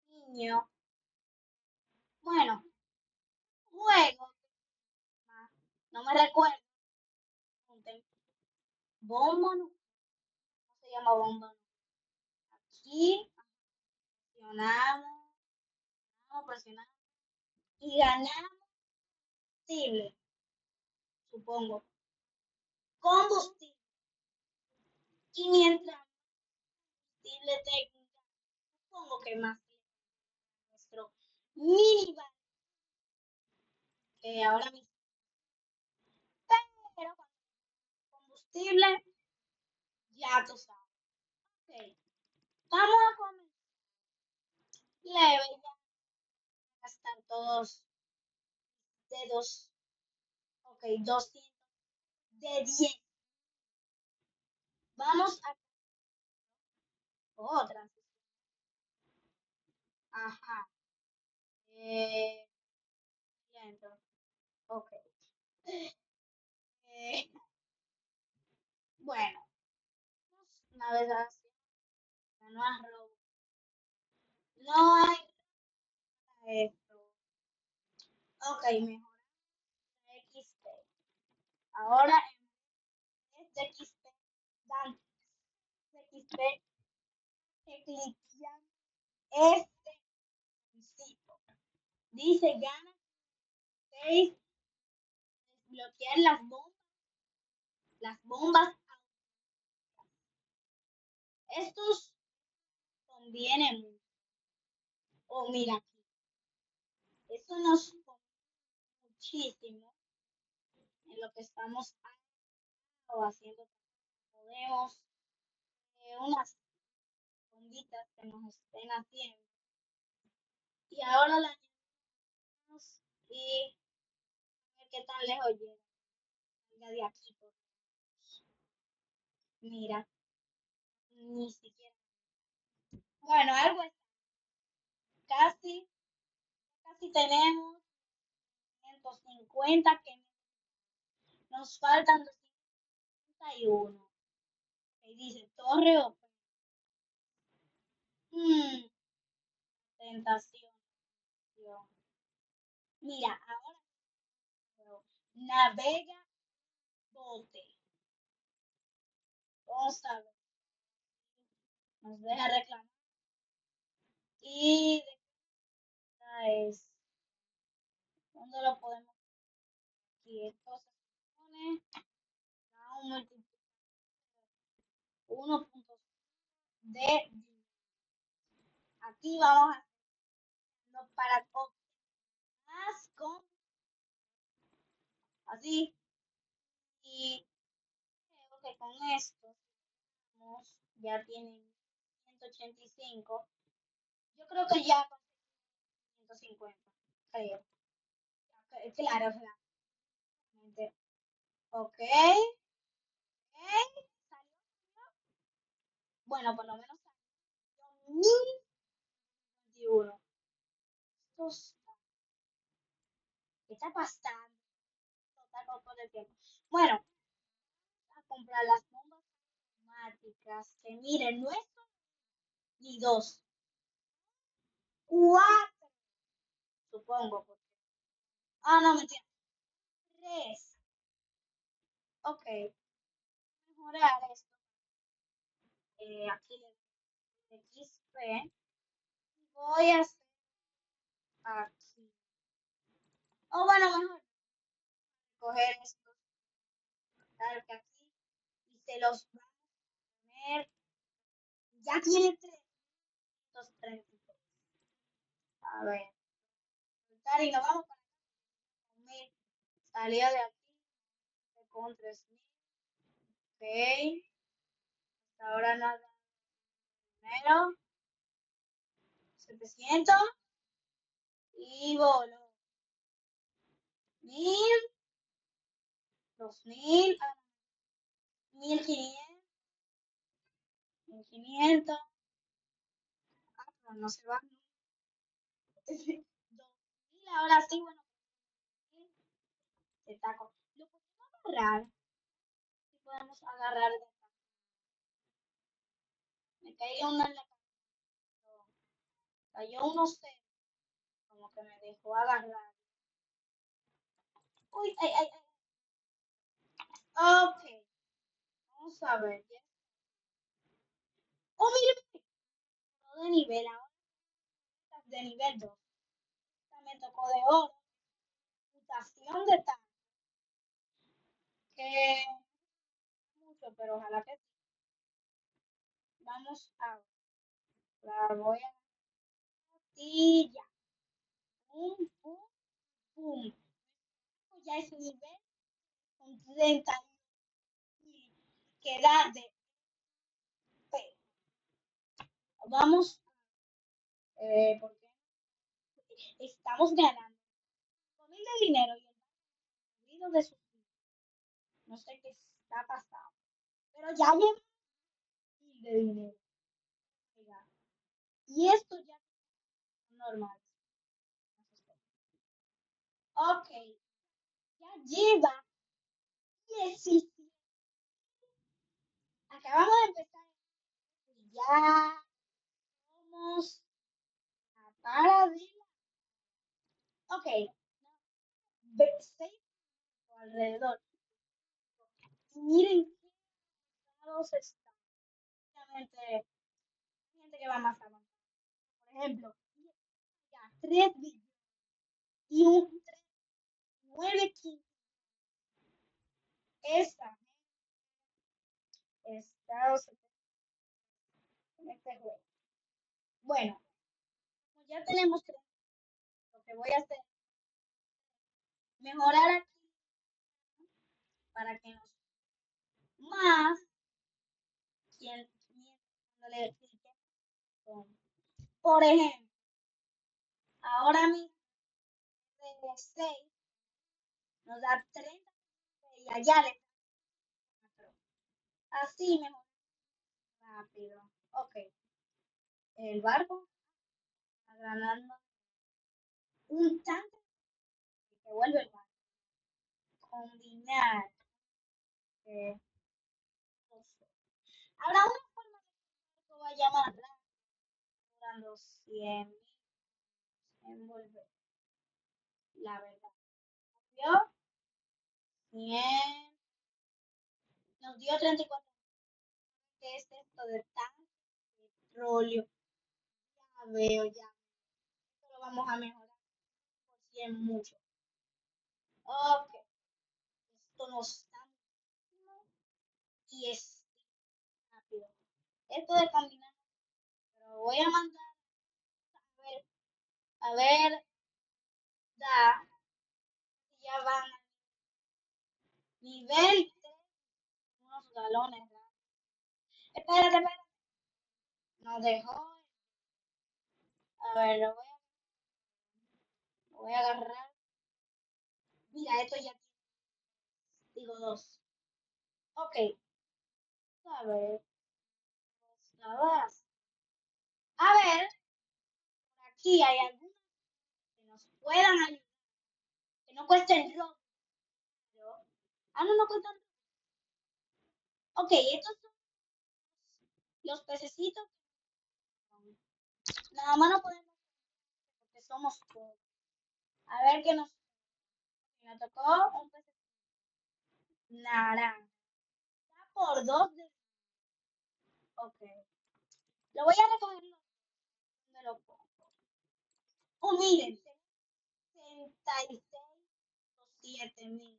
Niño. Bueno, juego. No me recuerdo. Bombo, no se llama bombo. Aquí presionamos, presionamos y ganamos combustible, supongo. Combustible. Y mientras combustible tenga, supongo que más nuestro minivan que ahora mismo. Pero con combustible, ya tú sabes. Okay. Vamos a comer leve, ya gastar todos dedos. Ok, 200 de 10. Vamos a otra. Ajá. 100. Ok. Eh, bueno, navegación. No hay robo. No hay esto. Ok, mejor XP. Ahora en este XP, dan XP, que cliquean este sitio. Dice gana 6, desbloquear las bombas. Estos convienen mucho. Oh, mira aquí. Eso nos conviene muchísimo en lo que estamos haciendo. Podemos unas bombitas que nos estén haciendo. Y ahora la añadimos y a ver qué tan lejos llega. Venga de aquí. Mira, ni siquiera. Bueno, algo es casi, casi tenemos 150 que nos faltan 251. Y dice torre o tentación. Mira, ahora navega bote. Vamos a ver. Nos deja reclamar. Y es ¿dónde lo podemos? Aquí entonces pone a un multiplicador 1.5 de aquí vamos a hacerlo para más con así y creo que con esto ya tienen 185. Yo creo que ya con 150, creo. Claro, claramente. Ok, ok, salió. Bueno, por lo menos salió 1021. ¿Qué está pasando? Total con el tiempo. Bueno, a comprar las bombas automáticas. Que miren, no es ni dos, cuatro, supongo. Ah, no, mentira. Tres. Ok, mejorar esto. Aquí le XP. Voy a hacer aquí. O bueno, mejor coger estos, tal que aquí. Y se los vamos a poner. Ya tiene 333. A ver. Y nos vamos para comer. Salida de aquí. Con 3000. Ok. Hasta ahora nada. Primero. 700. Y voló. 1000. 2000. 1500. 1500. Ah, pero no se va. 2000. Ahora sí, bueno. de taco. Lo podemos agarrar. Si podemos agarrar de taco. Me cayó una en la cabeza. Cayó uno cero. Como que me dejó agarrar. Uy, ay, ay, ay. Ok. Vamos a ver. Oh, mire, de nivel. Ahora de nivel 2. Me tocó de oro. Mutación de tal. Que mucho, pero ojalá que sí. Vamos a ver. La voy a y ya. Pum, pum, pum. Ya es nivel con 30 que da de P. Vamos, porque estamos ganando 5.000 de dinero y el banco de sus vidas. No sé qué está pasando. Pero ya llevo 1.000 de dinero. Y esto ya es normal. Ok, ya lleva 17. Acabamos de empezar y ya somos a paradilla. Ok, 6 alrededor. Y miren qué lados están. Obviamente, gente que va más avanzada. Por ejemplo, ya 3 billones y un 9 15. Esta Estados en este juego. Bueno, como ya tenemos 3, lo que voy a hacer es mejorar aquí para que nos más quien cuando le clique con. Por ejemplo, ahora mismo de 6 nos da 30 y allá le 4. Así mejor rápido. Ok, el barco agrandando un tanque que vuelve el barco. Combinar. Eh, Habrá una forma de que esto vaya más rápido, durando 100 envolver. La verdad. ¿Vio? 100. Nos dio 34. ¿Qué es esto de tanque de petróleo? Ya veo, ya. Esto lo vamos a mejorar por 100 mucho. Ok. Esto nos está y es rápido. Esto de caminar, pero voy a mandar a ver, da, ya van a nivel 3, unos galones. Espérate, espérate. Nos dejó. A ver, lo voy a agarrar. Mira, esto ya digo 2. Ok, a ver, a ver, por aquí hay algunos que nos puedan ayudar, que no cuesten rojo. Ah, no, no cuestan. Ok, estos son los pececitos. Nada más no podemos porque somos pobres. A ver qué nos tocó un pececito naranja. Está por 2 de. Ok, lo voy a recoger donde lo pongo. Oh, miren, 66.000.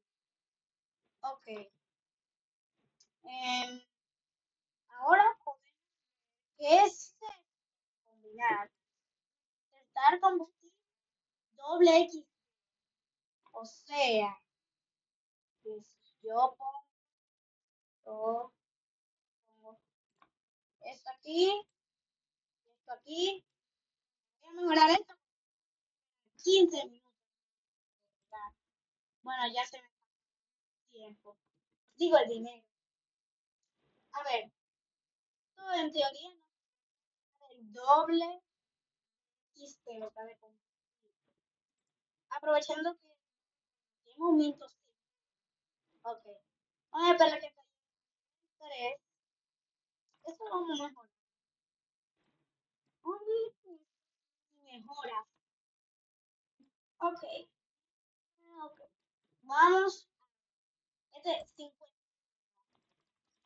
Ok. Em, ahora podemos que es combinar testar combustible doble X. O sea, que si yo pongo esto aquí, esto aquí, voy a mejorar esto en 15 minutos. Bueno, ya se me está el tiempo. Digo el dinero. A ver, todo en teoría no es el doble X, pero cabe combustible. Aprovechando que en momentos sí. Ok. Vamos a esperar que caiga 3. Eso lo vamos a mejorar. Mejora. Ok. Ok. Vamos. Este es 50.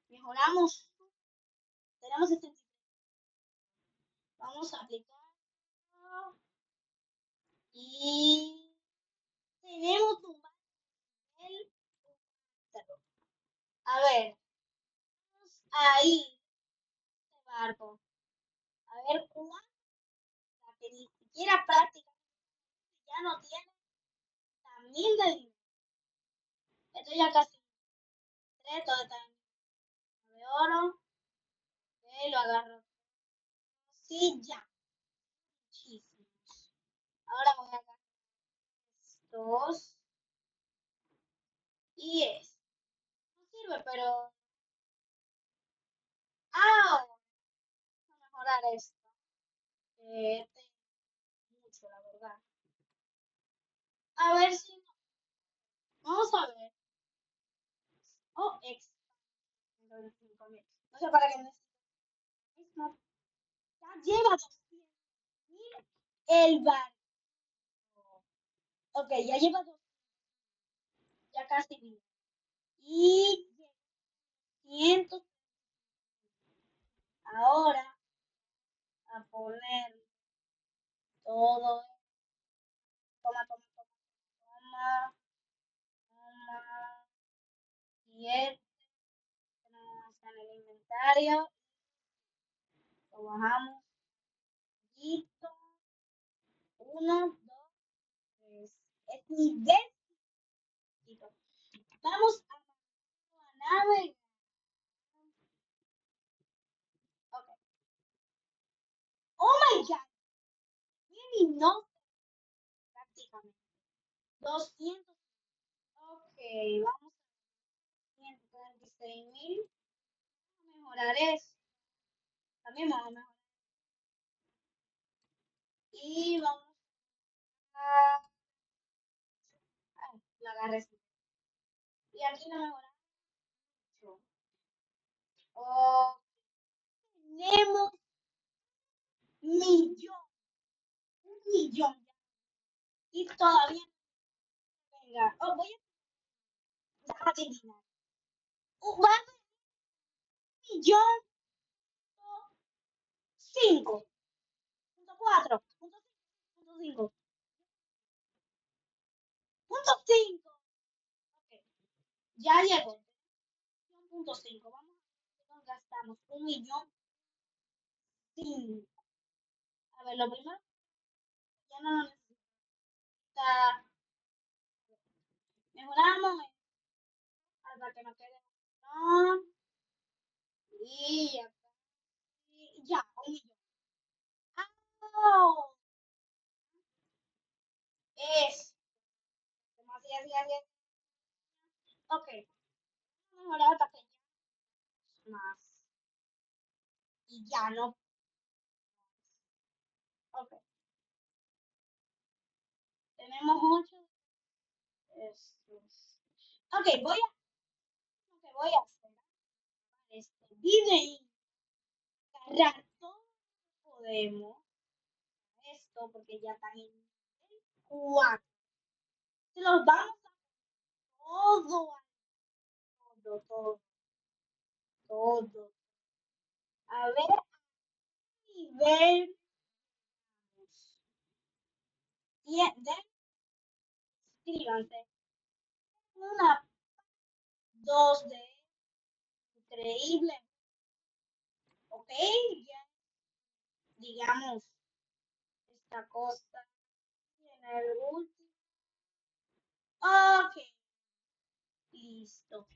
Mejoramos. Tenemos 73. Vamos a aplicar. Y tenemos un papel. A ver. Vamos ahí. Este barco. A ver cuánto. Que ni siquiera práctica. Ya no tiene también de dinero. Esto ya casi. Todo está en de oro. Ok, lo agarro. Sí, ya. Muchísimos. Ahora voy a agarrar estos. Y es. No sirve, pero. ¡Ah! Vamos a mejorar esto. Este mucho, la verdad. A ver si. Vamos a ver. Oh, ex. No sé para qué necesito. Ya lleva 200.000 el barco. Ok, ya lleva 200. Ya casi vino. Y 100. Ahora a poner todo. Toma, toma, toma, toma, toma. Y este tenemos en el inventario. Lo bajamos. Listo. Uno, dos, tres. Es nivel. Vamos a la nave. Okay. Oh my god. Really no prácticamente. 200. Ok, vamos a 136.000. Vamos a mejorar eso. También vamos a mejorar. Y vamos a. Ay, lo agarré. Y aquí lo mejoramos mucho. Oh, tenemos millón. Un millón. Y todavía no venga. Oh, voy a adivinar. Va a millón 5. Punto 4. Punto 5. Punto 5. Okay. Ya llegó. 1.5. Vamos a ver, gastamos 1.000.005. A ver, lo primero, ya no lo necesita. Mejoramos hasta que nos quede. No. Y ya. Ya, 1.000.000. ¡Oh! Es. Demasiado, demasiado. Ok. Mejorar hasta que ya más. Y ya no. Ok. Tenemos 8. Estos. Ok, lo que voy a hacer este video. Agarrar todo lo que podemos. Esto, porque ya están en el 4. Se los vamos a todo, todo, todo, todo. A ver, nivel. Y escríbanse. Una, dos de increíble. Ok, ya, digamos esta cosa en el último. Ok, listo.